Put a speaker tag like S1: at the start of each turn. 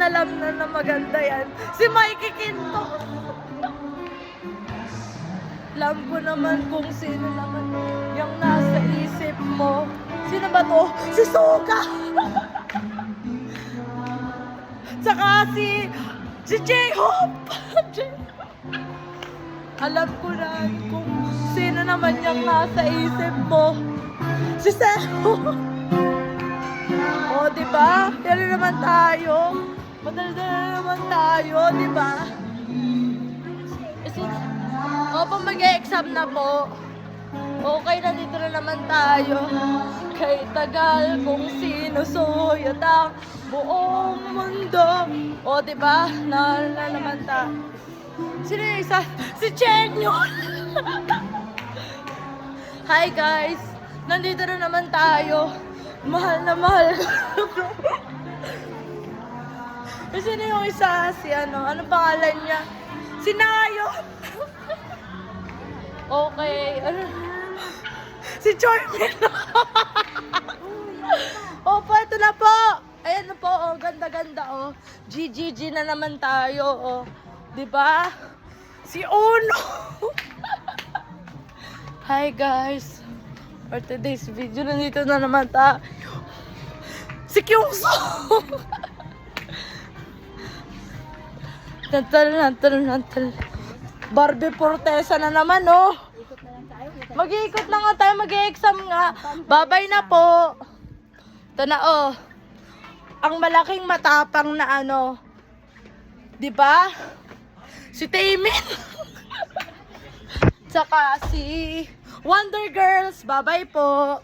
S1: alam na maganda yan. Si Mikey Quinto. Alam ko naman kung sino naman yung nasa isip mo. Sino ba to? Si Suga! Tsaka si J-Hope! Alam ko na kung sino naman yung nasa isip mo. Si Seho! O, diba? Yan na naman tayo. Madalda na naman tayo, diba? Kasi, opo, mag-e-exam na po. Okay, nandito na naman tayo. Kay tagal kung sinusuyot ang buong mundo. O, diba? Na naman tayo. Sino yung isa? Si Chen yun! Hi guys! Nandito na naman tayo. Mahal na mahal ko. Sino yung isa? Si ano pangalan niya? Si Nayo! Okay. Si Charmin! Opo, ito na po! Ayan na po, oh, ganda-ganda, oh. GGG na naman tayo, oh. Diba? Si Uno! Hi guys! For today's video, nandito na naman tayo. Si Kyungso! Nantal. Barbie Fortesa na naman, oh! Mag-iikot na nga tayo, mag-i-exam nga. Babay na po! Ito na, oh. Ang malaking matapang na ano. Diba? Si Taemin. Tsaka si Wonder Girls. Bye-bye po.